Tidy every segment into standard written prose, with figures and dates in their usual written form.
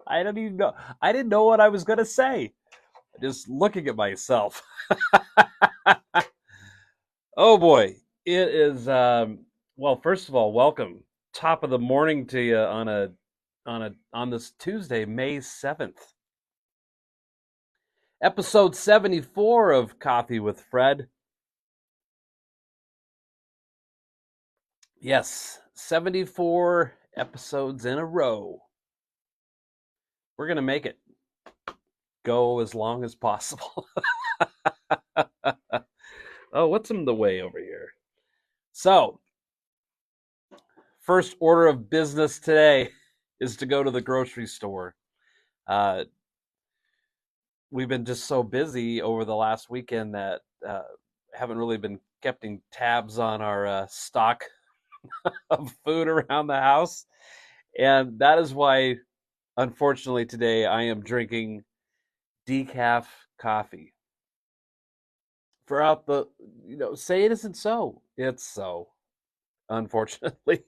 I don't even know. I didn't know what I was going to say. Just looking at myself. Oh boy, it is. Well, first of all, welcome. Top of the morning to you on this Tuesday, May 7th, episode 74 of Coffee with Fred. Yes, 74 episodes in a row. We're gonna make it go as long as possible. Oh, what's in the way over here? So, first order of business today is to go to the grocery store. Uh, we've been just so busy over the last weekend that haven't really been keeping tabs on our stock of food around the house. And that is why, unfortunately, today I am drinking decaf coffee. Throughout the, say it isn't so. It's so, unfortunately.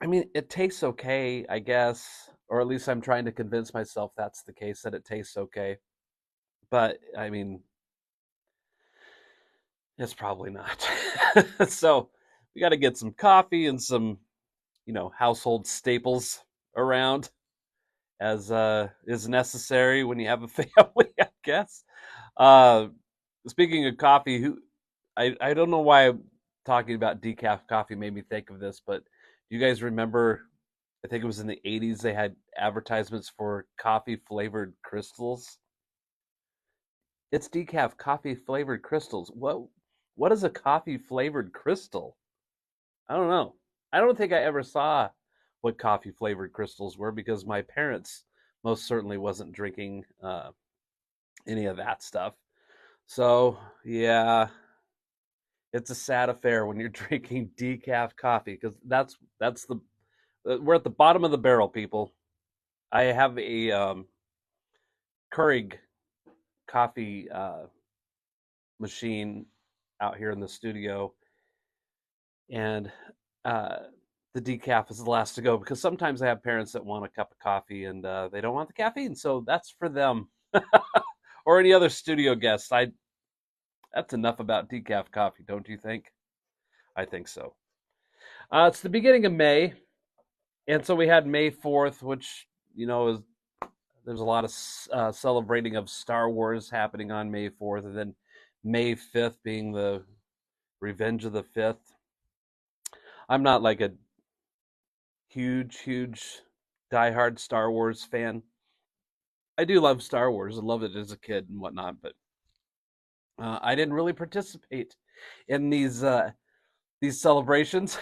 I mean, it tastes okay, I guess, or at least I'm trying to convince myself that's the case, that it tastes okay. But I mean, it's probably not. So we got to get some coffee and some, household staples around as is necessary when you have a family, I guess. Uh, Speaking of coffee, I don't know why I'm talking about decaf coffee made me think of this, but do you guys remember? I think it was in the 80s they had advertisements for coffee flavored crystals. It's decaf coffee flavored crystals. What is a coffee flavored crystal? I don't know. I don't think I ever saw what coffee flavored crystals were because my parents most certainly wasn't drinking any of that stuff. So yeah, it's a sad affair when you're drinking decaf coffee because that's the we're at the bottom of the barrel, people. I have a Keurig coffee machine out here in the studio, and uh, the decaf is the last to go because sometimes I have parents that want a cup of coffee and they don't want the caffeine, so that's for them or any other studio guests. I That's enough about decaf coffee, don't you think? I think so. It's the beginning of May, and so we had May 4th, which is there's a lot of celebrating of Star Wars happening on May 4th, and then May 5th being the Revenge of the Fifth. I'm not like a huge diehard Star Wars fan. I do love Star Wars. I loved it as a kid and whatnot, but I didn't really participate in these celebrations.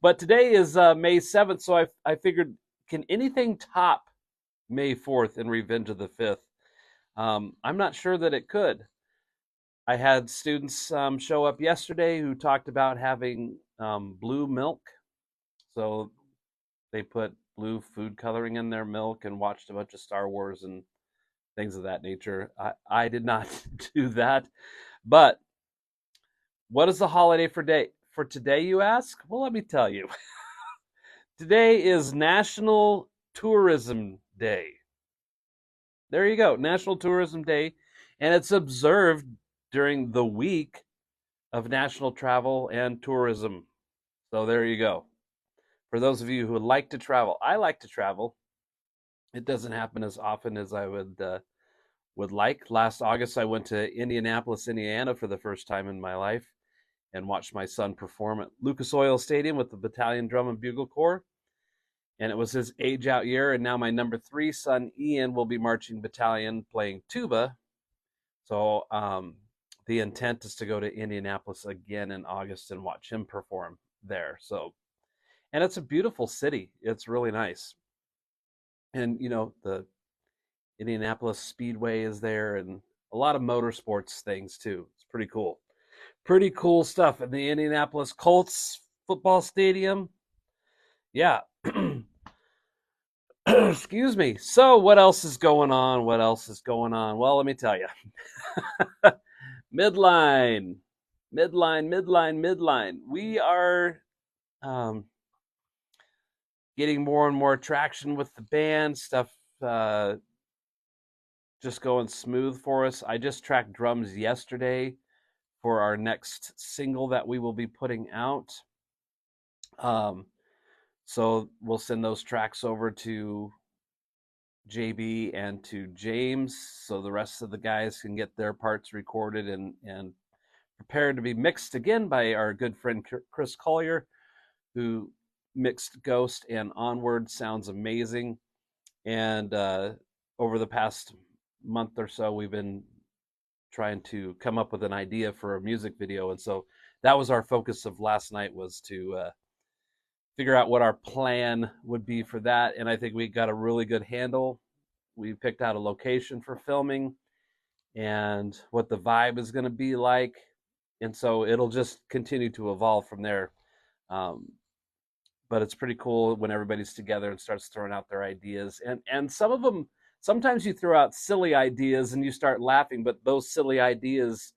But today is May 7th, so I figured, can anything top May 4th and Revenge of the Fifth? I'm not sure that it could. I had students show up yesterday who talked about having blue milk. So they put blue food coloring in their milk and watched a bunch of Star Wars and things of that nature. I did not do that. But what is the holiday for today, you ask? Well, let me tell you. Today is National Tourism Day. There you go, National Tourism Day, and it's observed during the week of national travel and tourism. So there you go. For those of you who would like to travel, I like to travel. It doesn't happen as often as I would like. Last August, I went to Indianapolis, Indiana, for the first time in my life, and watched my son perform at Lucas Oil Stadium with the Battalion Drum and Bugle Corps. And it was his age out year, and now my number 3 son Ian will be marching battalion playing tuba. So the intent is to go to Indianapolis again in August and watch him perform there. So, and it's a beautiful city. It's really nice. And the Indianapolis Speedway is there, and a lot of motorsports things too. It's pretty cool. Pretty cool stuff. And the Indianapolis Colts football stadium. Yeah. Excuse me. So, what else is going on? What else is going on? Well, let me tell you. Midline. We are getting more and more traction with the band stuff, just going smooth for us. I just tracked drums yesterday for our next single that we will be putting out. So we'll send those tracks over to JB and to James so the rest of the guys can get their parts recorded and prepared to be mixed again by our good friend Chris Collier, who mixed Ghost and Onward. Sounds amazing. And over the past month or so, we've been trying to come up with an idea for a music video. And so that was our focus of last night, was to figure out what our plan would be for that. And I think we got a really good handle. We picked out a location for filming and what the vibe is going to be like. And so it'll just continue to evolve from there. But it's pretty cool when everybody's together and starts throwing out their ideas. And some of them, sometimes you throw out silly ideas and you start laughing, but those silly ideas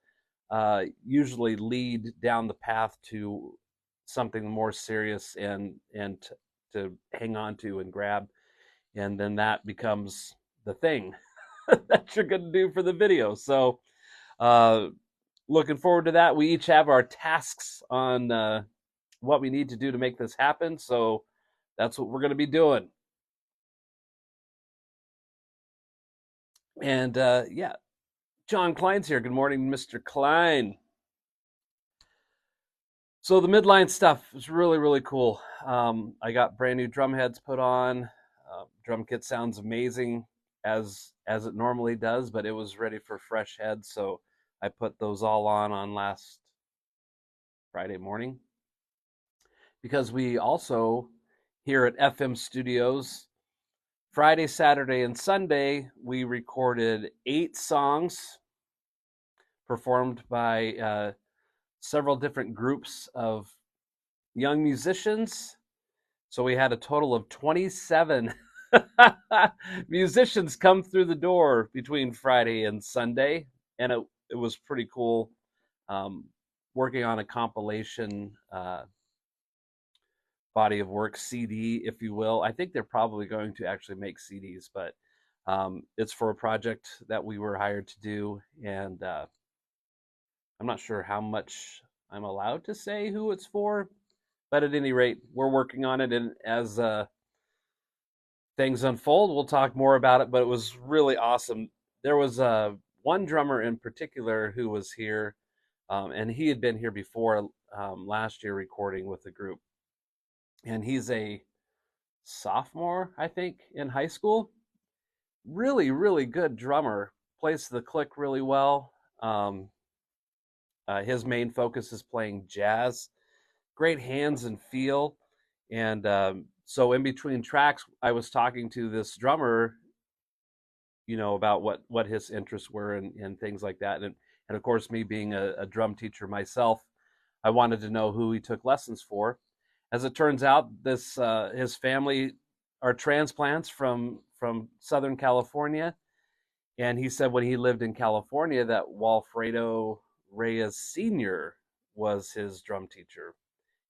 usually lead down the path to something more serious and to hang on to and grab. And then that becomes the thing that you're going to do for the video. So looking forward to that. We each have our tasks on what we need to do to make this happen. So that's what we're going to be doing. And yeah, John Klein's here. Good morning, Mr. Klein. So the midline stuff is really, really cool. I got brand new drum heads put on. Drum kit sounds amazing as it normally does, but it was ready for fresh heads. So I put those all on last Friday morning. Because we also, here at FM Studios, Friday, Saturday, and Sunday, we recorded 8 songs performed by several different groups of young musicians. So we had a total of 27 musicians come through the door between Friday and Sunday. And it was pretty cool working on a compilation body of work, CD, if you will. I think they're probably going to actually make CDs, but it's for a project that we were hired to do. And I'm not sure how much I'm allowed to say who it's for, but at any rate, we're working on it. And as things unfold, we'll talk more about it, but it was really awesome. There was one drummer in particular who was here, and he had been here before last year recording with the group. And he's a sophomore, I think, in high school. Really, really good drummer. Plays the click really well. His main focus is playing jazz. Great hands and feel. And so in between tracks, I was talking to this drummer, about what his interests were and things like that. And of course, me being a drum teacher myself, I wanted to know who he took lessons for. As it turns out, his family are transplants from Southern California. And he said when he lived in California that Walfredo Reyes Sr. was his drum teacher.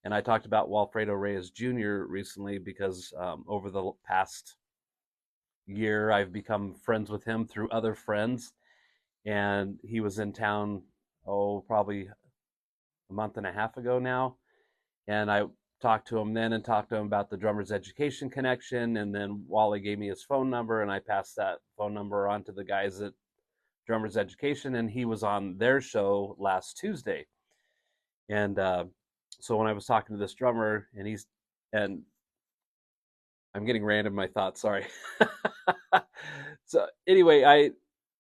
And I talked about Walfredo Reyes Jr. recently because over the past year, I've become friends with him through other friends. And he was in town, probably a month and a half ago now. And I talked to him then and talked to him about the Drummers Education Connection. And then Wally gave me his phone number, and I passed that phone number on to the guys at Drummers Education, and he was on their show last Tuesday. And so when I was talking to this drummer, and I'm getting random in my thoughts, sorry. So anyway,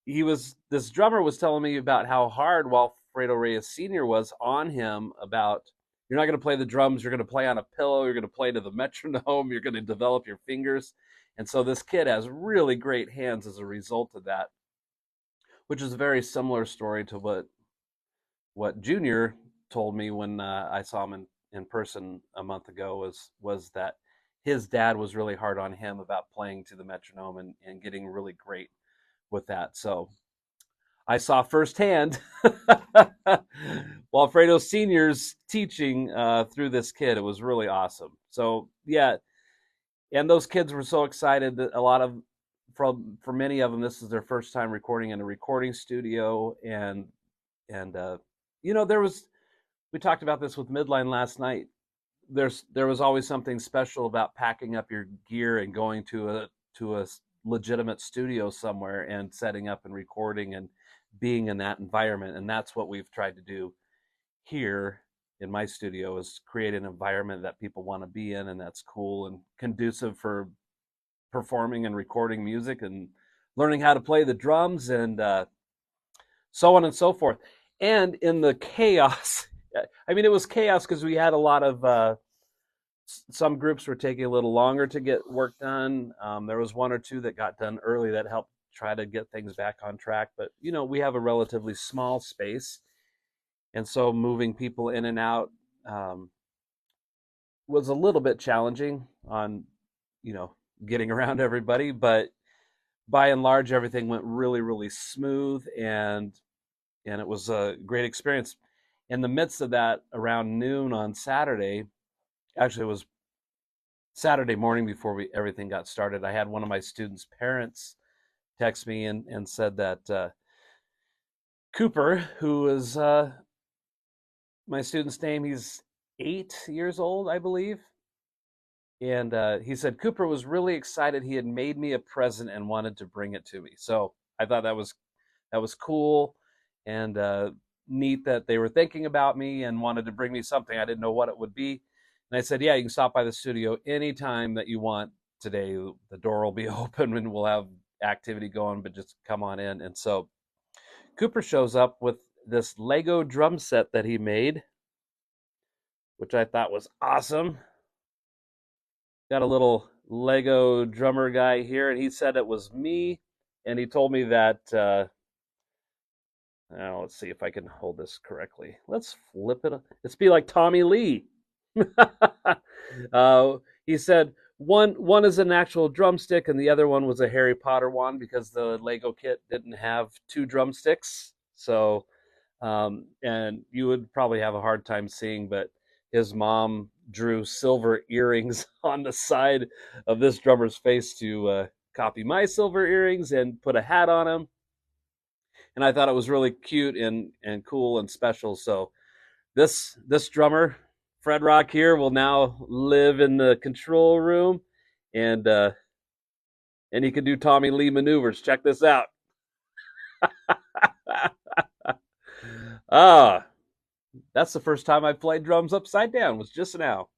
this drummer was telling me about how hard Walfredo Reyes Sr. was on him about, you're not going to play the drums, you're going to play on a pillow, you're going to play to the metronome, you're going to develop your fingers. And so this kid has really great hands as a result of that, which is a very similar story to what Junior told me when I saw him in person a month ago, was that his dad was really hard on him about playing to the metronome and getting really great with that. So I saw firsthand Walfredo Sr.'s teaching through this kid. It was really awesome. So yeah, And those kids were so excited that for many of them, this is their first time recording in a recording studio. And we talked about this with Midline last night. There was always something special about packing up your gear and going to a legitimate studio somewhere and setting up and recording and being in that environment. And that's what we've tried to do here in my studio, is create an environment that people want to be in and that's cool and conducive for performing and recording music and learning how to play the drums and so on and so forth. And in the chaos, I mean, it was chaos because we had a lot of some groups were taking a little longer to get work done. There was one or two that got done early that helped try to get things back on track. But, we have a relatively small space. And so moving people in and out was a little bit challenging on, getting around everybody. But by and large, everything went really, really smooth. And it was a great experience. In the midst of that, around noon on Saturday, actually it was Saturday morning before everything got started, I had one of my students' parents text me and said that Cooper, who is my student's name, he's 8 years old, I believe. And he said Cooper was really excited. He had made me a present and wanted to bring it to me. So I thought that was cool and neat that they were thinking about me and wanted to bring me something. I didn't know what it would be. And I said, yeah, you can stop by the studio anytime that you want today. The door will be open and we'll have activity going, but just come on in. And so Cooper shows up with this Lego drum set that he made, which I thought was awesome. Got a little Lego drummer guy here, and he said it was me. And he told me that, now let's see if I can hold this correctly. Let's flip it. Let's be like Tommy Lee. He said one is an actual drumstick and the other one was a Harry Potter one because the Lego kit didn't have 2 drumsticks. So, and you would probably have a hard time seeing, but his mom drew silver earrings on the side of this drummer's face to copy my silver earrings and put a hat on him. And I thought it was really cute and cool and special. So this drummer, Fred Rock here, will now live in the control room, and he can do Tommy Lee maneuvers. Check this out. That's the first time I played drums upside down, was just now.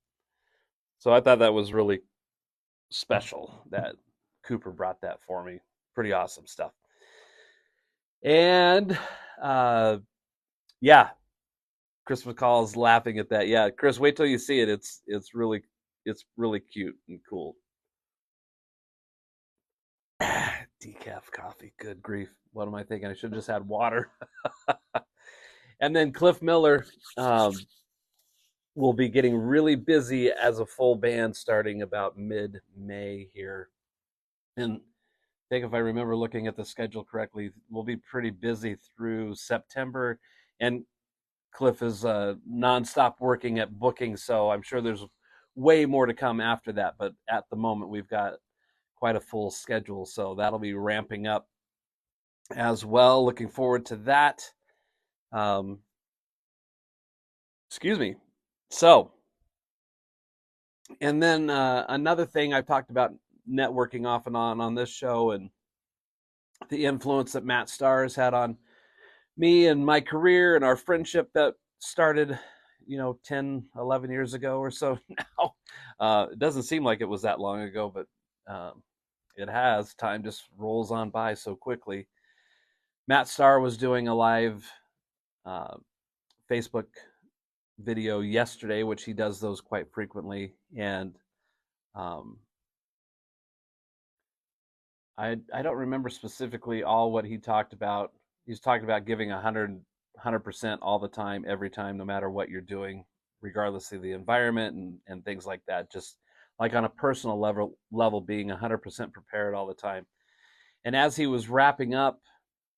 So I thought that was really special that Cooper brought that for me. Pretty awesome stuff. And yeah, Chris McCall's laughing at that. Yeah, Chris, wait till you see it. It's really cute and cool. Decaf coffee, good grief. What am I thinking? I should have just had water. And then Cliff Miller will be getting really busy as a full band starting about mid-May here. And I think if I remember looking at the schedule correctly, we'll be pretty busy through September. And Cliff is nonstop working at booking, so I'm sure there's way more to come after that. But at the moment, we've got quite a full schedule, so that'll be ramping up as well. Looking forward to that. Excuse me. So, and then another thing, I've talked about networking off and on this show and the influence that Matt Starr has had on me and my career and our friendship that started 10 11 years ago or so now. It doesn't seem like it was that long ago, but it has. Time just rolls on by so quickly. Matt Starr was doing a live Facebook video yesterday, which he does those quite frequently, and I don't remember specifically all what he talked about. He's talking about giving 100% all the time, every time, no matter what you're doing, regardless of the environment and things like that. Just like on a personal level, being 100% prepared all the time. And as he was wrapping up,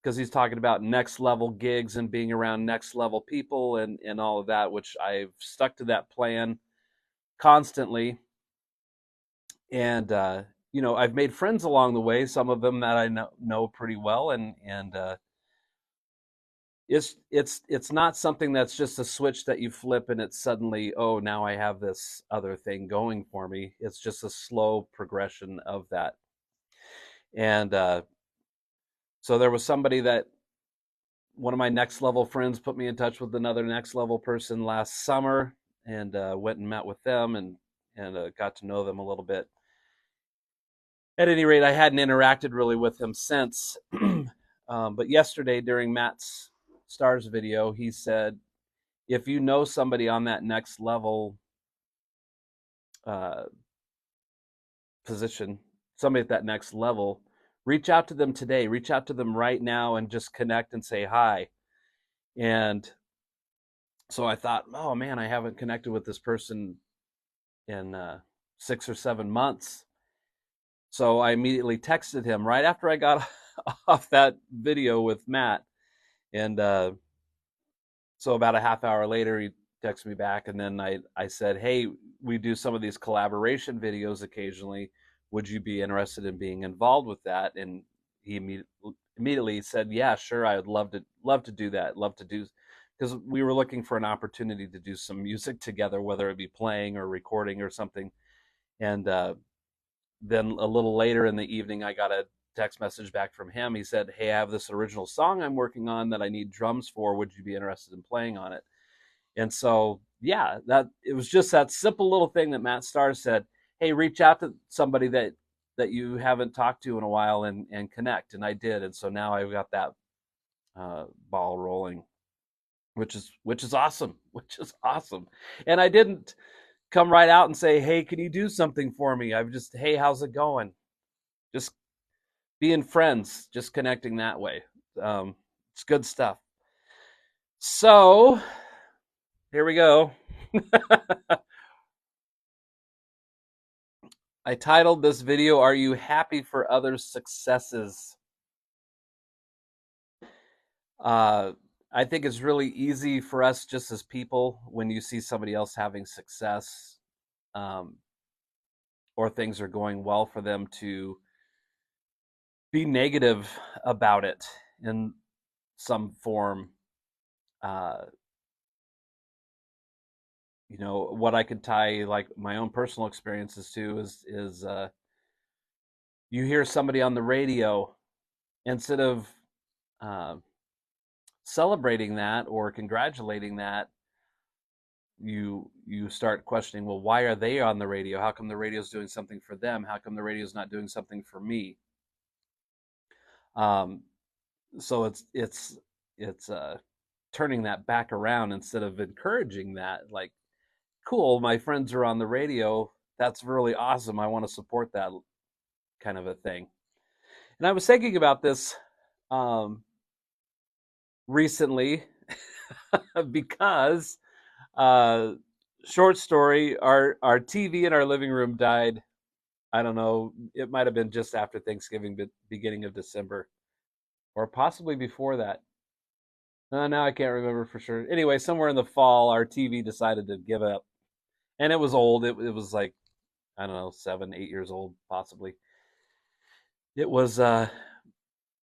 because he's talking about next level gigs and being around next level people and all of that, which I've stuck to that plan constantly. And I've made friends along the way, some of them that I know pretty well, and it's not something that's just a switch that you flip and it's suddenly, oh, now I have this other thing going for me. It's just a slow progression of that. And so there was somebody that one of my next level friends put me in touch with another next level person last summer, and went and met with them, and got to know them a little bit. At any rate, I hadn't interacted really with him since. But yesterday during Matt's Stars video, he said, if you know somebody on that next level uh, position, somebody at that next level, reach out to them today, reach out to them right now and just connect and say hi. And so I thought, oh man, I haven't connected with this person in 6 or 7 months. So I immediately texted him right after I got off that video with Matt. And so about a half hour later, he texted me back. And then I said, hey, we do some of these collaboration videos occasionally. Would you be interested in being involved with that? And he immediately said, yeah, sure. I would love to do that. Love to do, because we were looking for an opportunity to do some music together, whether it be playing or recording or something. And then a little later in the evening, I got a text message back from him. He said, hey, I have this original song I'm working on that I need drums for. Would you be interested in playing on it? And so, yeah, that it was just that simple little thing that Matt Starr said, hey, reach out to somebody that you haven't talked to in a while and connect. And I did. And so now I've got that ball rolling, which is awesome, which is awesome. And I didn't come right out and say, hey, can you do something for me? I've just, hey, how's it going? Just being friends, just connecting that way. It's good stuff. So here we go. I titled this video, Are You Happy for Others' Successes? Uh, I think it's really easy for us just as people when you see somebody else having success, um, or things are going well for them, to be negative about it in some form. Uh, what I could tie like my own personal experiences to is you hear somebody on the radio, instead of uh, celebrating that or congratulating that, you start questioning, well, why are they on the radio? How come the radio's doing something for them? How come the radio's not doing something for me? Um, so it's turning that back around instead of encouraging that, like, cool, my friends are on the radio. That's really awesome. I want to support that kind of a thing. And I was thinking about this um, recently because uh, short story, our TV in our living room died. I don't know. It might have been just after Thanksgiving, but beginning of December, or possibly before that. Now I can't remember for sure. Anyway, somewhere in the fall, our TV decided to give up, and it was old. It was like, I don't know, 7, 8 years old, possibly. It was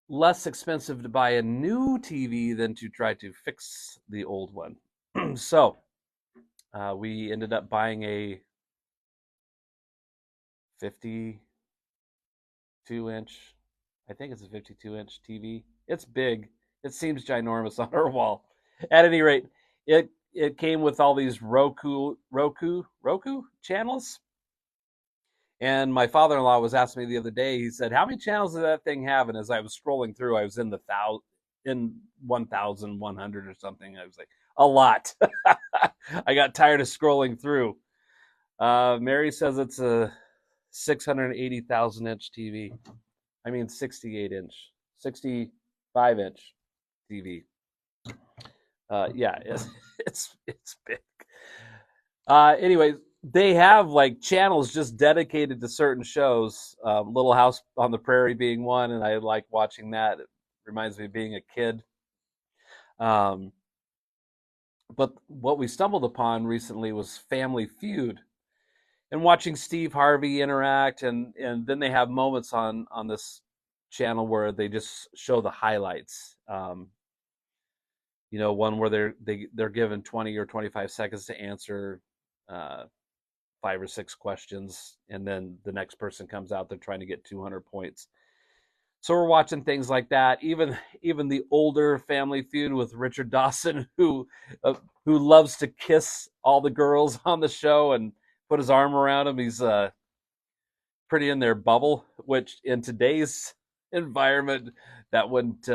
less expensive to buy a new TV than to try to fix the old one. So we ended up buying a 52-inch, I think it's a 52-inch TV. It's big. It seems ginormous on our wall. At any rate, it came with all these Roku channels. And my father-in-law was asking me the other day. He said, "How many channels does that thing have?" And as I was scrolling through, I was in 1,100 or something. I was like, a lot. I got tired of scrolling through. Mary says it's a 680,000-inch TV. I mean, 68-inch, 65-inch TV. Yeah, it's big. Anyway, they have like channels just dedicated to certain shows. Little House on the Prairie being one, and I like watching that. It reminds me of being a kid. Um, but what we stumbled upon recently was Family Feud, and watching Steve Harvey interact, and then they have moments on this channel where they just show the highlights. One where they're given 20 or 25 seconds to answer 5 or 6 questions, and then the next person comes out, they're trying to get 200 points. So we're watching things like that. Even the older Family Feud with Richard Dawson, who loves to kiss all the girls on the show and put his arm around them. He's pretty in their bubble, which in today's environment that wouldn't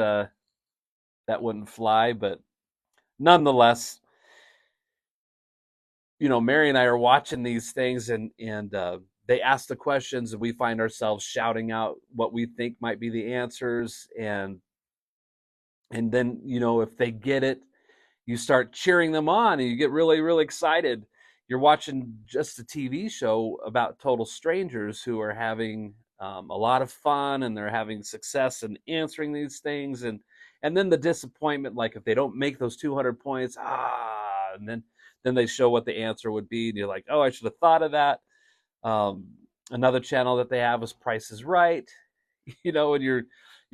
fly. But nonetheless, Mary and I are watching these things, and they ask the questions, and we find ourselves shouting out what we think might be the answers, and then if they get it, you start cheering them on, and you get really, really excited. You're watching just a TV show about total strangers who are having a lot of fun, and they're having success in answering these things, and then the disappointment, like if they don't make those 200 points, and then they show what the answer would be, and you're like, oh, I should have thought of that. Another channel that they have is Price is Right, and you're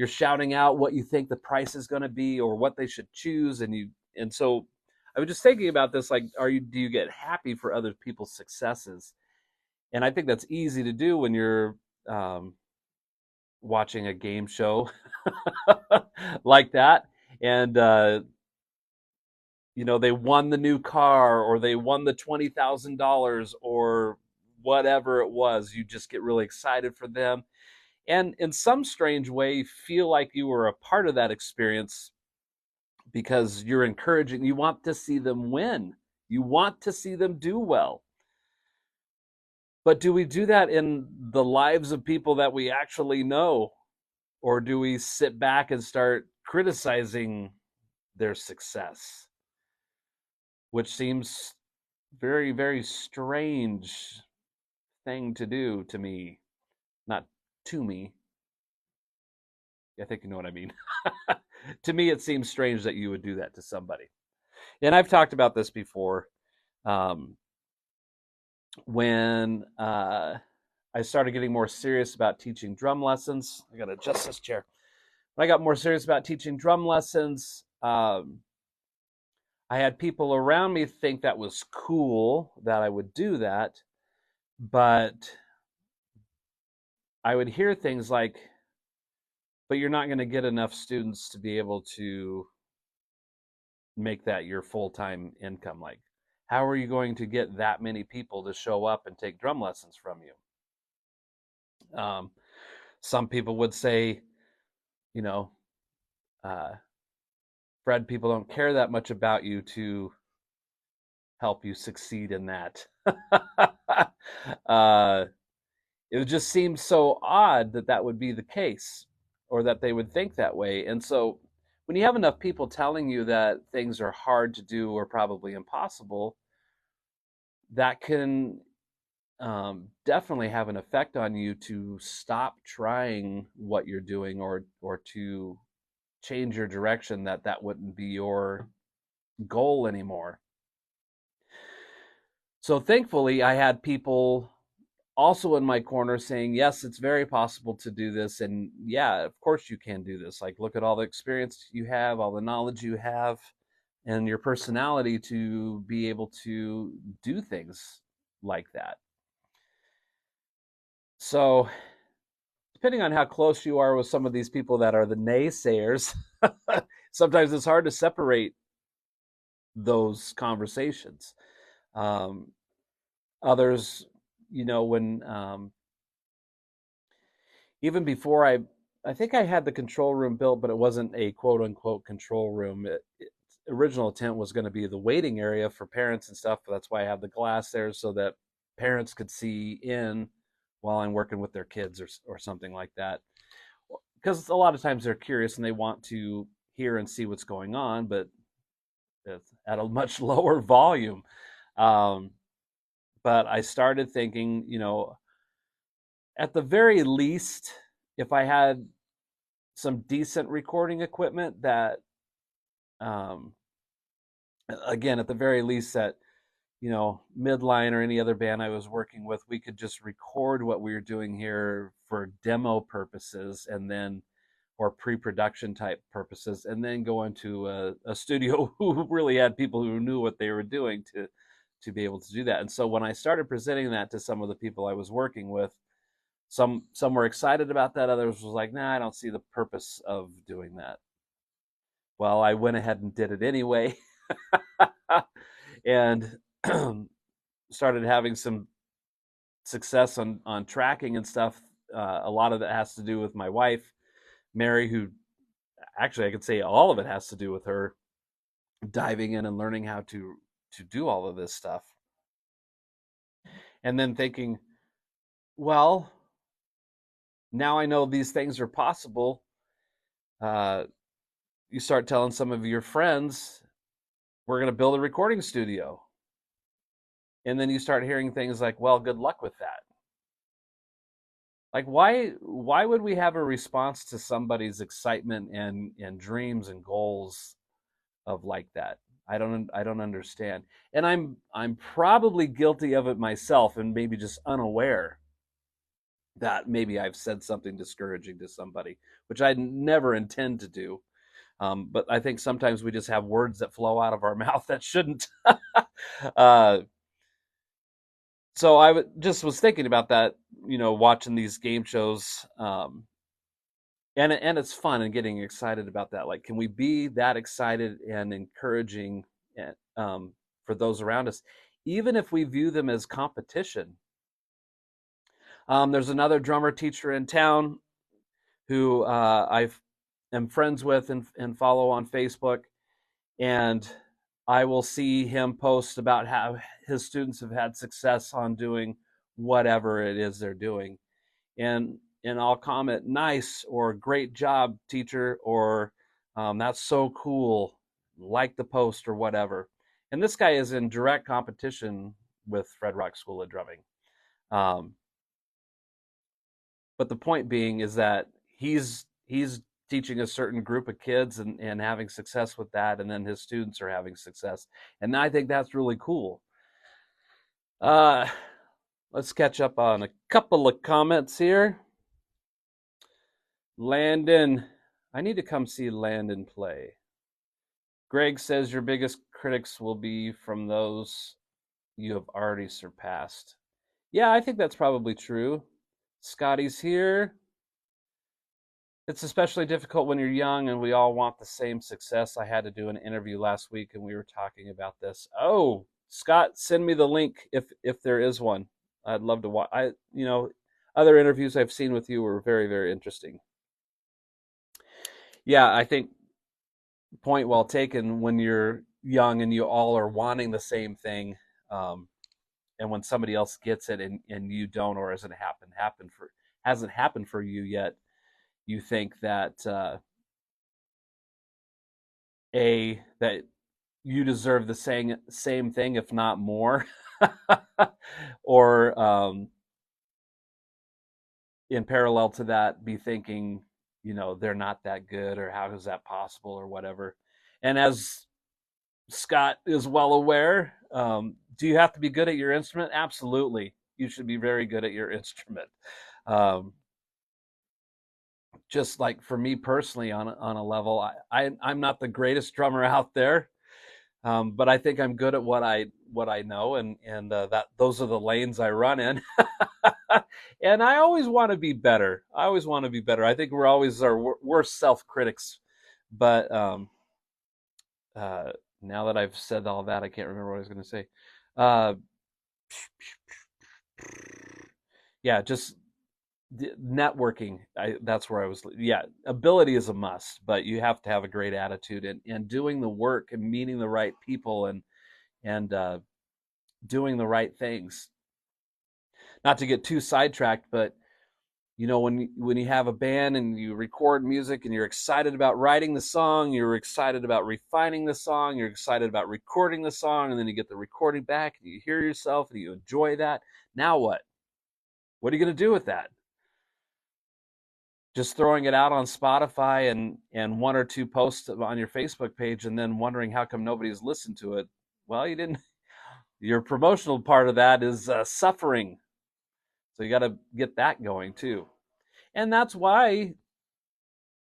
shouting out what you think the price is going to be or what they should choose, and so I was just thinking about this, like, do you get happy for other people's successes? And I think that's easy to do when you're watching a game show like that, and they won the new car, or they won the $20,000, or whatever it was. You just get really excited for them, and in some strange way feel like you were a part of that experience, because you're encouraging. You want to see them win. You want to see them do well. But do we do that in the lives of people that we actually know? Or do we sit back and start criticizing their success? Which seems very, very strange thing to do to me. Not to me. I think you know what I mean. To me, it seems strange that you would do that to somebody. And I've talked about this before. When I started getting more serious about teaching drum lessons, I got to adjust this chair. When I got more serious about teaching drum lessons, I had people around me think that was cool that I would do that, but I would hear things like, but you're not going to get enough students to be able to make that your full-time income. Like, how are you going to get that many people to show up and take drum lessons from you? Some people would say, Fred, people don't care that much about you to help you succeed in that. It just seems so odd that would be the case, or that they would think that way. And so when you have enough people telling you that things are hard to do or probably impossible, that can definitely have an effect on you to stop trying what you're doing, or to change your direction, that wouldn't be your goal anymore. So thankfully, I had people also in my corner saying, yes, it's very possible to do this, and yeah, of course you can do this. Like, look at all the experience you have, all the knowledge you have, and your personality to be able to do things like that. So depending on how close you are with some of these people that are the naysayers, sometimes it's hard to separate those conversations. Others, when even before I think I had the control room built, but it wasn't a quote unquote control room. Original intent was going to be the waiting area for parents and stuff. That's why I have the glass there, so that parents could see in while I'm working with their kids, or something like that. Because a lot of times they're curious and they want to hear and see what's going on, but at a much lower volume. But I started thinking, at the very least, if I had some decent recording equipment that, again, at the very least, that, Midline or any other band I was working with, we could just record what we were doing here for demo purposes and then, or pre-production type purposes, and then go into a studio who really had people who knew what they were doing to be able to do that. And so when I started presenting that to some of the people I was working with, some were excited about that, others was like, nah, I don't see the purpose of doing that. Well, I went ahead and did it anyway. And started having some success on tracking and stuff. A lot of that has to do with my wife, Mary, who actually I could say all of it has to do with her diving in and learning how to do all of this stuff. And then thinking, well, now I know these things are possible. You start telling some of your friends, we're going to build a recording studio. And then you start hearing things like, well, good luck with that. Like, why would we have a response to somebody's excitement and dreams and goals of like that? I don't understand. And I'm probably guilty of it myself, and maybe just unaware that maybe I've said something discouraging to somebody, which I never intend to do. But I think sometimes we just have words that flow out of our mouth that shouldn't. So I just was thinking about that, watching these game shows, and it's fun and getting excited about that. Like, can we be that excited and encouraging for those around us, even if we view them as competition? There's another drummer teacher in town who I am friends with and follow on Facebook, and I will see him post about how his students have had success on doing whatever it is they're doing. And I'll comment, nice, or great job, teacher, or that's so cool, like the post, or whatever. And this guy is in direct competition with Fred Rock School of Drumming. But the point being is that he's teaching a certain group of kids and having success with that, and then his students are having success. And I think that's really cool. Let's catch up on a couple of comments here. Landon, I need to come see Landon play. Greg says your biggest critics will be from those you have already surpassed. Yeah, I think that's probably true. Scotty's here. It's especially difficult when you're young and we all want the same success. I had to do an interview last week and we were talking about this. Oh, Scott, send me the link if there is one. I'd love to watch. Other interviews I've seen with you were very, very interesting. Yeah, I think point well taken. When you're young and you all are wanting the same thing, and when somebody else gets it and you don't, or hasn't happened for you yet, you think that that you deserve the same thing, if not more, or in parallel to that, be thinking, they're not that good, or how is that possible, or whatever. And as Scott is well aware, do you have to be good at your instrument? Absolutely. You should be very good at your instrument. Just like for me personally, on a level, I'm not the greatest drummer out there, but I think I'm good at what I know, and that those are the lanes I run in. And I always want to be better. I think we're always our worst self-critics. But now that I've said all that, I can't remember what I was going to say. Yeah, just networking. That's where I was. Yeah, ability is a must, but you have to have a great attitude and doing the work and meeting the right people and doing the right things. Not to get too sidetracked, but when you have a band and you record music and you're excited about writing the song, you're excited about refining the song, you're excited about recording the song, and then you get the recording back and you hear yourself and you enjoy that. Now what? What are you going to do with that? Just throwing it out on Spotify and one or two posts on your Facebook page and then wondering how come nobody's listened to it? Well, you your promotional part of that is suffering. So you got to get that going too. And that's why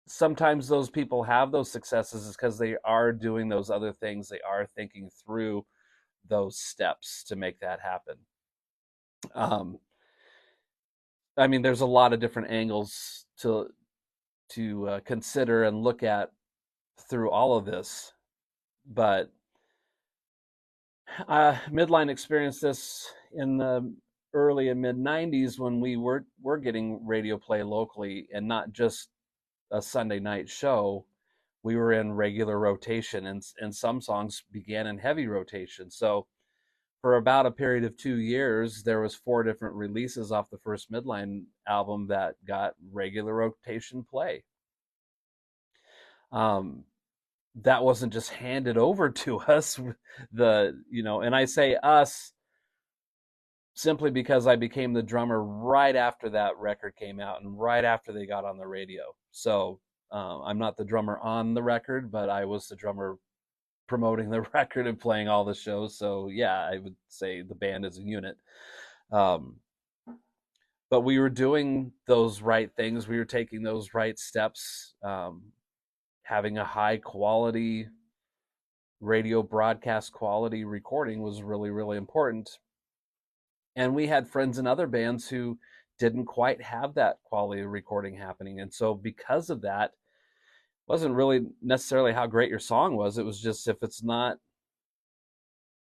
sometimes those people have those successes, is because they are doing those other things. They are thinking through those steps to make that happen. Um, I mean, there's a lot of different angles to consider and look at through all of this, but Midline experienced this in the early and mid '90s when we were getting radio play locally, and not just a Sunday night show. We were in regular rotation, and some songs began in heavy rotation. So for about a period of 2 years, there was 4 different releases off the first Midline album that got regular rotation play. That wasn't just handed over to us. And I say us simply because I became the drummer right after that record came out and right after they got on the radio. So I'm not the drummer on the record, but I was the drummer promoting the record and playing all the shows. So yeah, I would say the band is a unit. But we were doing those right things. We were taking those right steps. Having a high quality radio broadcast quality recording was really, really important. And we had friends in other bands who didn't quite have that quality of recording happening. And so because of that, it wasn't really necessarily how great your song was. It was just, if it's not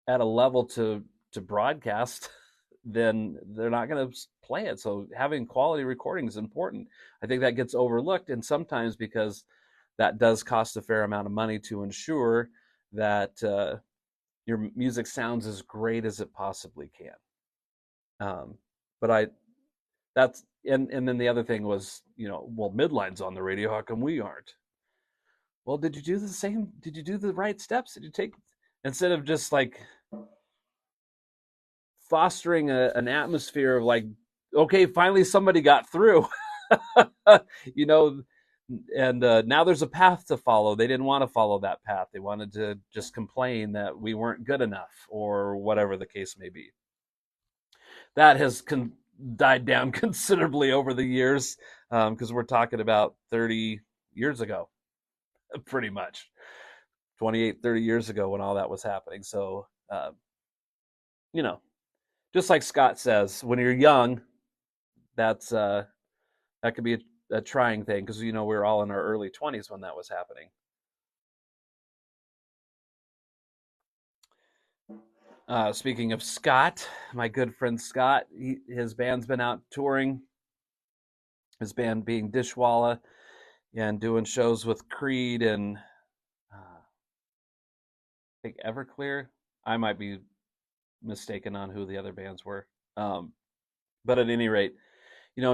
at a level to broadcast, then they're not going to play it. So having quality recording is important. I think that gets overlooked, and sometimes because that does cost a fair amount of money to ensure that your music sounds as great as it possibly can. But and then the other thing was, well, Midline's on the radio, how come we aren't? Well, did you do the same? Did you do the right steps? Did you take, instead of just like fostering an atmosphere of like, okay, finally somebody got through, you know, and now there's a path to follow. They didn't want to follow that path. They wanted to just complain that we weren't good enough or whatever the case may be. That has died down considerably over the years, because we're talking about 30 years ago, pretty much 28, 30 years ago when all that was happening. So, just like Scott says, when you're young, that could be a trying thing, because we were all in our early 20s when that was happening. Speaking of Scott, my good friend Scott, his band's been out touring. His band being Dishwalla, and doing shows with Creed and I think Everclear. I might be mistaken on who the other bands were. But at any rate,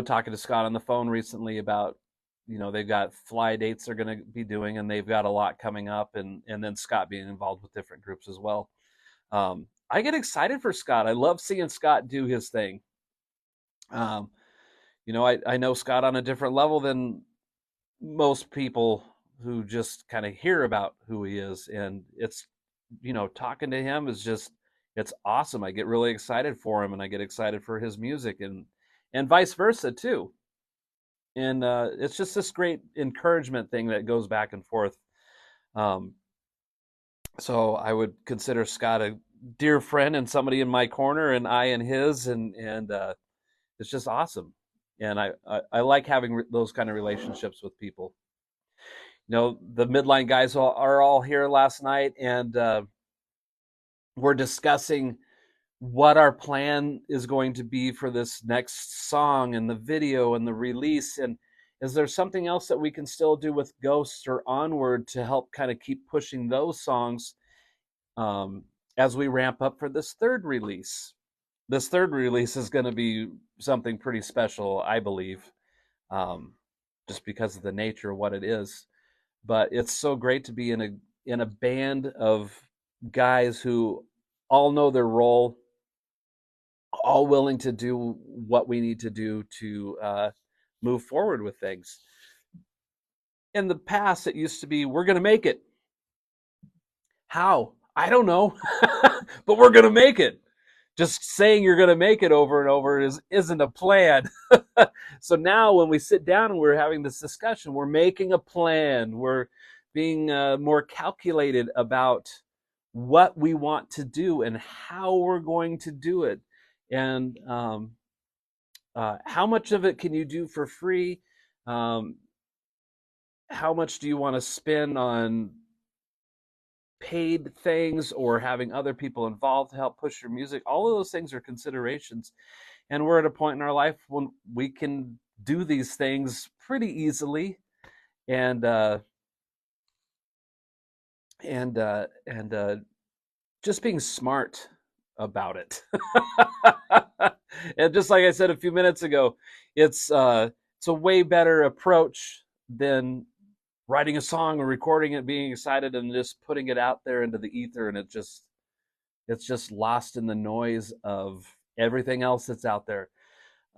talking to Scott on the phone recently about, they've got fly dates they're going to be doing, and they've got a lot coming up, and then Scott being involved with different groups as well. I get excited for Scott. I love seeing Scott do his thing. I know Scott on a different level than most people who just kind of hear about who he is, and it's, talking to him is just, it's awesome. I get really excited for him, and I get excited for his music, and vice versa too. And it's just this great encouragement thing that goes back and forth. So I would consider Scott a dear friend and somebody in my corner, and I in his, and it's just awesome. And I like having those kind of relationships with people. The Midline guys are all here last night, and we're discussing what our plan is going to be for this next song and the video and the release. And is there something else that we can still do with Ghosts or Onward to help kind of keep pushing those songs as we ramp up for this third release? This third release is going to be something pretty special, I believe, just because of the nature of what it is. But it's so great to be in a band of guys who all know their role, all willing to do what we need to do to move forward with things. In the past, it used to be, we're going to make it. How? I don't know, but we're going to make it. Just saying you're going to make it over and over isn't a plan. So now when we sit down and we're having this discussion, we're making a plan. We're being more calculated about what we want to do and how we're going to do it. And how much of it can you do for free? Um, how much do you want to spend on paid things or having other people involved to help push your music? All of those things are considerations. And we're at a point in our life when we can do these things pretty easily and just being smart about it. And just like I said a few minutes ago, it's a way better approach than writing a song or recording it, being excited, and just putting it out there into the ether, and it's just lost in the noise of everything else that's out there.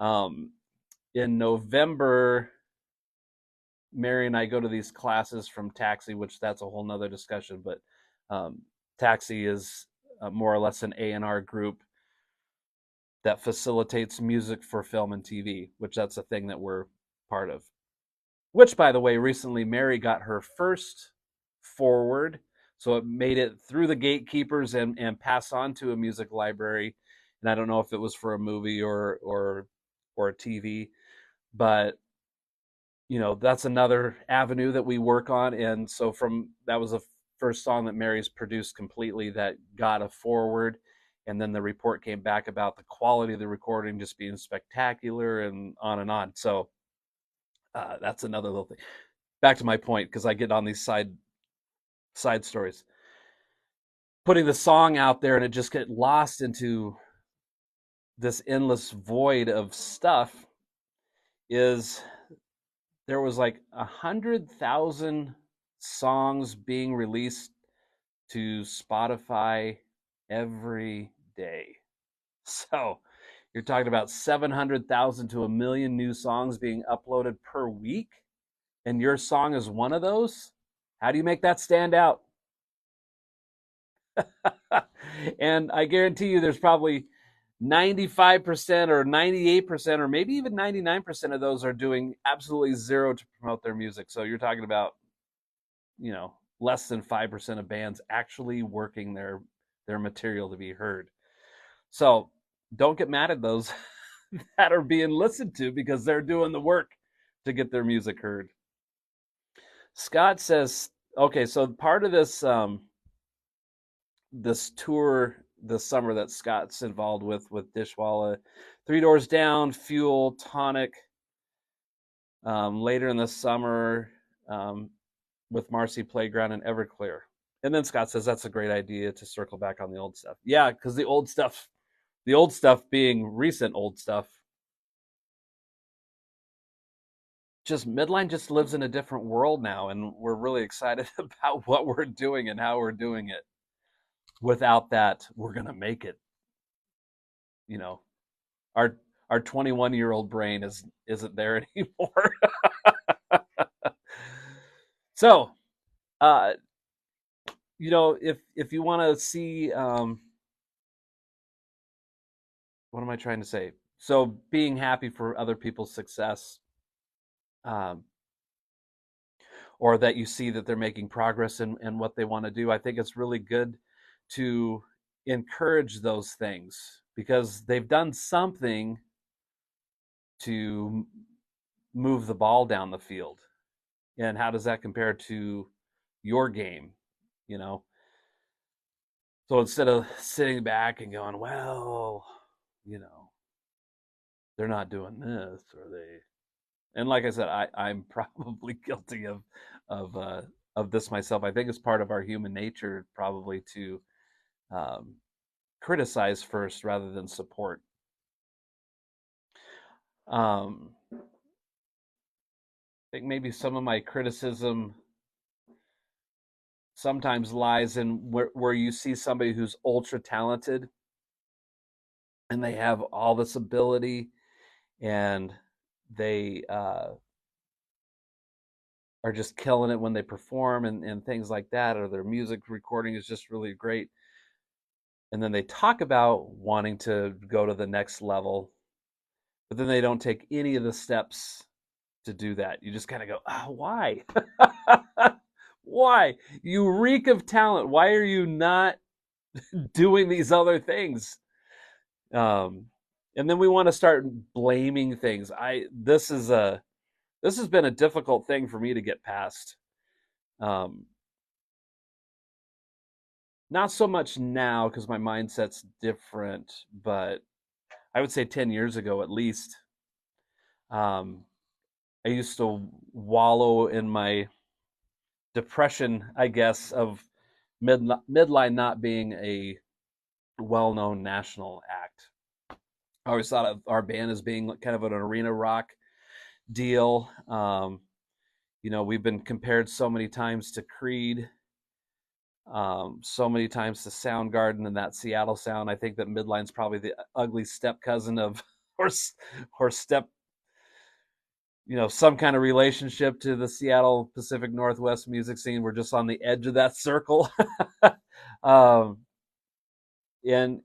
In November, Mary and I go to these classes from Taxi, which that's a whole nother discussion, but Taxi is more or less an A&R group that facilitates music for film and TV, which that's a thing that we're part of. Which, by the way, recently Mary got her first forward, so it made it through the gatekeepers and passed on to a music library. And I don't know if it was for a movie or a TV, but that's another avenue that we work on. And so that was the first song that Mary's produced completely that got a forward. And then the report came back about the quality of the recording just being spectacular and on and on. So that's another little thing. Back to my point, because I get on these side stories. Putting the song out there and it just get lost into this endless void of stuff is there was like 100,000 songs being released to Spotify every day. So you're talking about 700,000 to 1 million new songs being uploaded per week, and your song is one of those. How do you make that stand out? And I guarantee you there's probably 95% or 98% or maybe even 99% of those are doing absolutely zero to promote their music. So you're talking about, less than 5% of bands actually working their material to be heard. So don't get mad at those that are being listened to because they're doing the work to get their music heard. Scott says, okay, so part of this this tour this summer that Scott's involved with Dishwalla, Three Doors Down, Fuel, Tonic. Later in the summer, with Marcy Playground and Everclear. And then Scott says that's a great idea to circle back on the old stuff. Yeah, because the old stuff being recent old stuff, just Midline just lives in a different world now, and we're really excited about what we're doing and how we're doing it. Without that, we're gonna make it. Our 21-year-old brain isn't there anymore. So, if you want to see, what am I trying to say? So being happy for other people's success, or that you see that they're making progress in what they want to do, I think it's really good to encourage those things because they've done something to move the ball down the field. And how does that compare to your game? So instead of sitting back and going, well, they're not doing this, or they. And like I said, I'm probably guilty of this myself. I think it's part of our human nature, probably to criticize first rather than support. I think maybe some of my criticism sometimes lies in where you see somebody who's ultra talented and they have all this ability and they are just killing it when they perform and things like that, or their music recording is just really great. And then they talk about wanting to go to the next level, but then they don't take any of the steps to do that. You just kind of go, oh, why? Why? You reek of talent. Why are you not doing these other things? Um, and then we want to start blaming things. This has been a difficult thing for me to get past. Um, Not so much now because my mindset's different, but I would say 10 years ago at least. Um, I used to wallow in my depression, I guess, of Midline not being a well-known national act. I always thought of our band as being kind of an arena rock deal. We've been compared so many times to Creed, so many times to Soundgarden and that Seattle sound. I think that Midline's probably the ugly step cousin of, or step, some kind of relationship to the Seattle Pacific Northwest music scene. We're just on the edge of that circle. um, and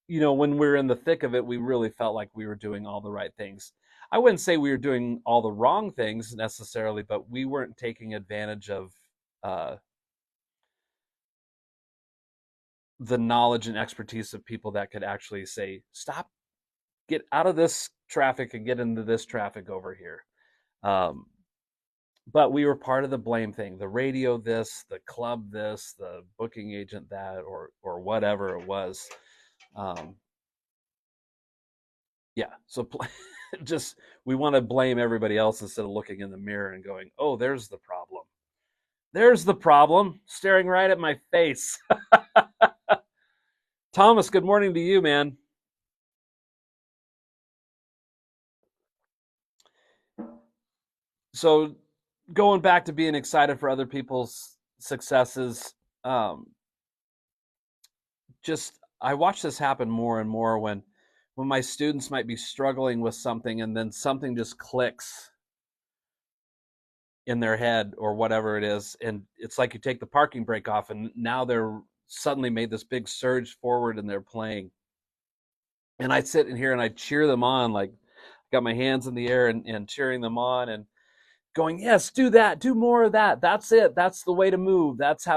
when we were in the thick of it, we really felt like we were doing all the right things. I wouldn't say we were doing all the wrong things necessarily, but we weren't taking advantage of uh, the knowledge and expertise of people that could actually say, stop, get out of this traffic and get into this traffic over here. Um, but we were part of the blame thing, the radio this, the club this, the booking agent that, or whatever it was. Um, yeah, so just we want to blame everybody else instead of looking in the mirror and going, oh, there's the problem. There's the problem, staring right at my face. Thomas, good morning to you, man. So going back to being excited for other people's successes, um, just I watch this happen more and more when my students might be struggling with something and then something just clicks in their head or whatever it is, and it's like you take the parking brake off and now they're suddenly made this big surge forward and they're playing. And I sit in here and I cheer them on, like got my hands in the air and cheering them on and going, yes, do that, do more of that. That's it. That's the way to move. That's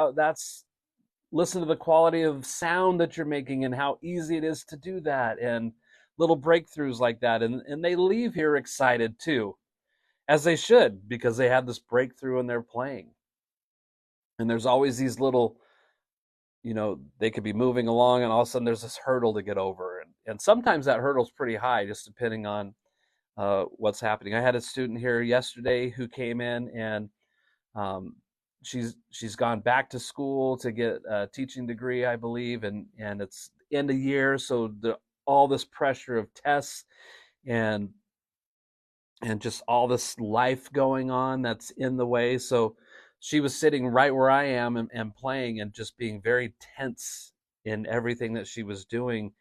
listen to the quality of sound that you're making and how easy it is to do that, and little breakthroughs like that. And they leave here excited too, as they should, because they had this breakthrough and they're playing. And there's always these little, they could be moving along and all of a sudden there's this hurdle to get over. And sometimes that hurdle's pretty high, just depending on what's happening. I had a student here yesterday who came in and um, she's gone back to school to get a teaching degree, I believe, and it's end of year, so all this pressure of tests and just all this life going on that's in the way. So she was sitting right where I am and playing and just being very tense in everything that she was doing.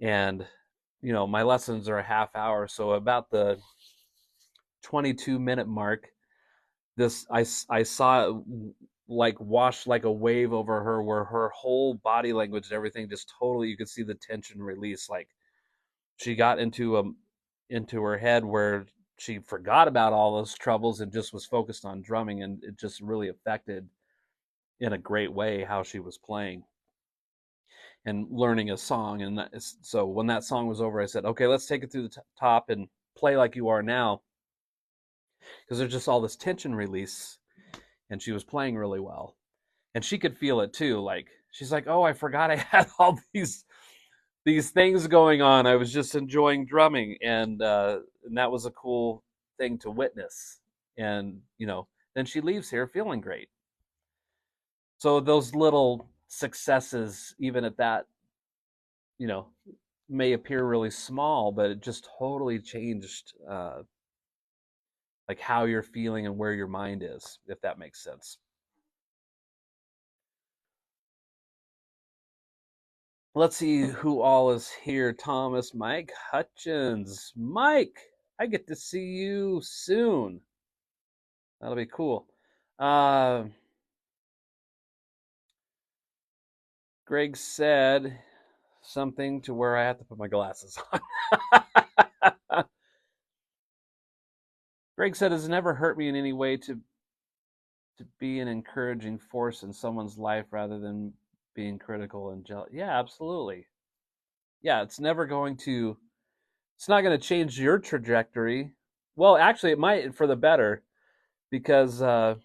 And my lessons are a half hour, so about the 22-minute mark, I saw it like wash like a wave over her, where her whole body language and everything just totally, you could see the tension release. Like she got into her head where she forgot about all those troubles and just was focused on drumming, and it just really affected in a great way how she was playing and learning a song. And so when that song was over, I said, okay, let's take it through the top and play like you are now, because there's just all this tension release. And she was playing really well, and she could feel it too. Like she's like, oh, I forgot I had all these things going on. I was just enjoying drumming, and that was a cool thing to witness. And then she leaves here feeling great. So those little successes, even at that, you know may appear really small, but it just totally changed like how you're feeling and where your mind is, if that makes sense. Let's see who all is here. Thomas, Mike Hutchins. Mike, I get to see you soon. That'll be cool. Uh, Greg said something to where I have to put my glasses on. Greg said, "It's never hurt me in any way to be an encouraging force in someone's life rather than being critical and jealous." Yeah, absolutely. Yeah, it's not going to change your trajectory. Well, actually, it might for the better because, I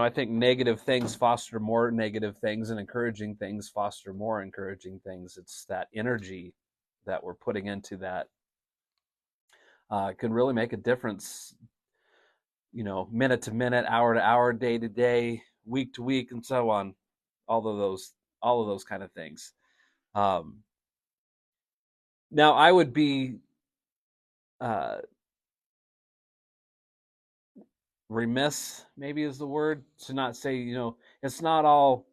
think negative things foster more negative things and encouraging things foster more encouraging things. It's that energy that we're putting into that can really make a difference, minute to minute, hour to hour, day to day, week to week, and so on. All of those, all of those kind of things. Um, Now, I would be uh, remiss, maybe is the word, to not say, it's not all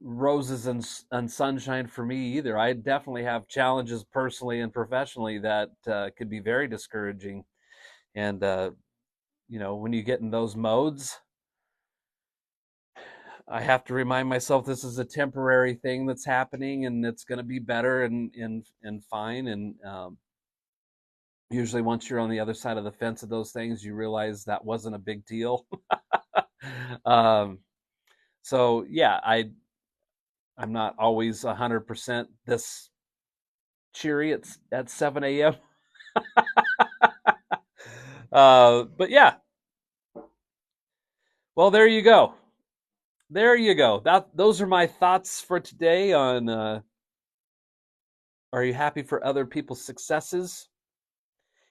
roses and sunshine for me either. I definitely have challenges personally and professionally that could be very discouraging. And, when you get in those modes, I have to remind myself this is a temporary thing that's happening and it's going to be better and fine. And usually once you're on the other side of the fence of those things, you realize that wasn't a big deal. um, so yeah, I'm not always 100% this cheery at 7 a.m. But yeah, well, there you go. There you go. Those are my thoughts for today on are you happy for other people's successes?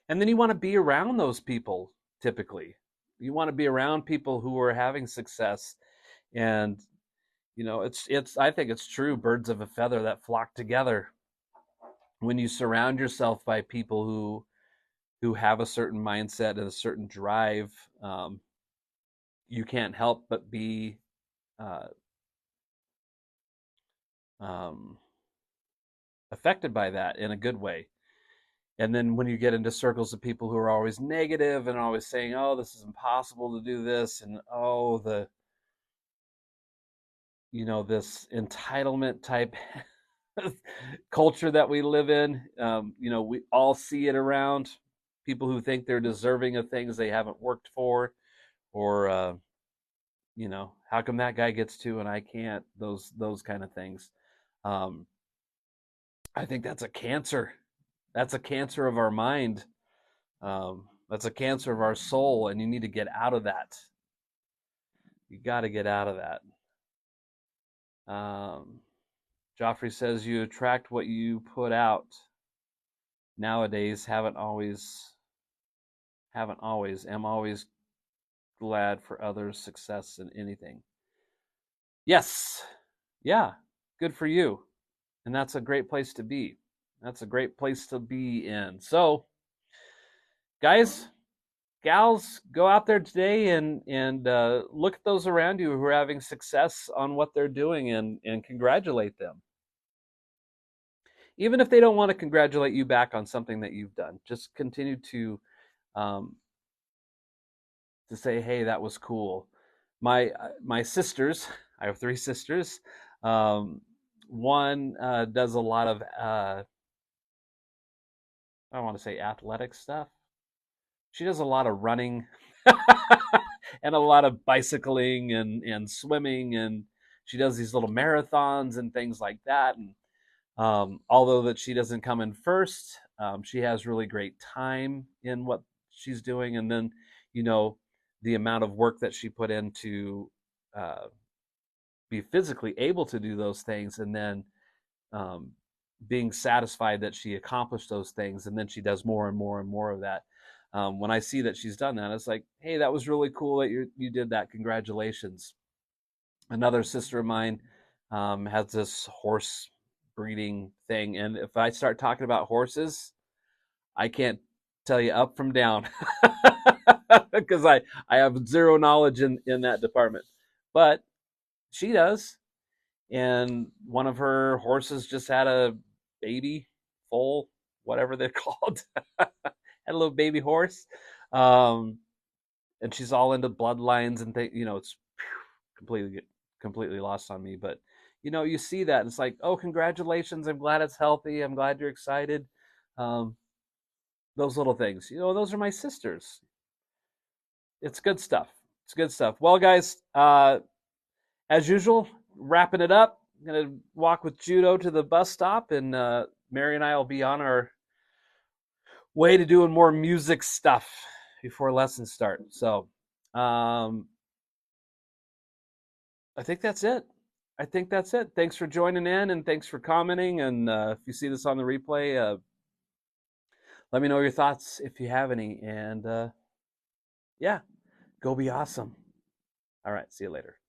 And then you want to be around those people typically. You want to be around people who are having success and it's I think it's true, birds of a feather that flock together. When you surround yourself by people who have a certain mindset and a certain drive, you can't help but be uh, um, affected by that in a good way. And then when you get into circles of people who are always negative and always saying, "Oh, this is impossible to do this," and "Oh, this entitlement type culture that we live in," we all see it around people who think they're deserving of things they haven't worked for, or how come that guy gets to and I can't? Those kind of things. Um, I think that's a cancer. That's a cancer of our mind. That's a cancer of our soul, and you need to get out of that. You got to get out of that. Joffrey says you attract what you put out. Nowadays, am always glad for others' success in anything. Yes, yeah, good for you, and that's a great place to be. That's a great place to be in. So, guys, gals, go out there today and look at those around you who are having success on what they're doing and congratulate them. Even if they don't want to congratulate you back on something that you've done, just continue um, to say, "Hey, that was cool." My sisters, I have three sisters. Um, One does a lot of I don't want to say athletic stuff. She does a lot of running and a lot of bicycling and swimming, and she does these little marathons and things like that. And although that she doesn't come in first, she has really great time in what she's doing. And then, you know, the amount of work that she put into uh, be physically able to do those things, and then um, being satisfied that she accomplished those things, and then she does more and more and more of that. When I see that she's done that, it's like, hey, that was really cool that you did that. Congratulations. Another sister of mine has this horse breeding thing, and if I start talking about horses, I can't tell you up from down because I have zero knowledge in that department, but she does. And one of her horses just had a baby foal, whatever they're called, had a little baby horse. Um, and she's all into bloodlines and things. It's completely lost on me. But you see that, and it's like, oh, congratulations! I'm glad it's healthy. I'm glad you're excited. Um, those little things, those are my sisters. It's good stuff. It's good stuff. Well, guys, as usual, wrapping it up. I'm gonna walk with Judo to the bus stop, and Mary and I will be on our way to doing more music stuff before lessons start. So, I think that's it. Thanks for joining in, and thanks for commenting. And if you see this on the replay, let me know your thoughts if you have any. And yeah, go be awesome. All right, see you later.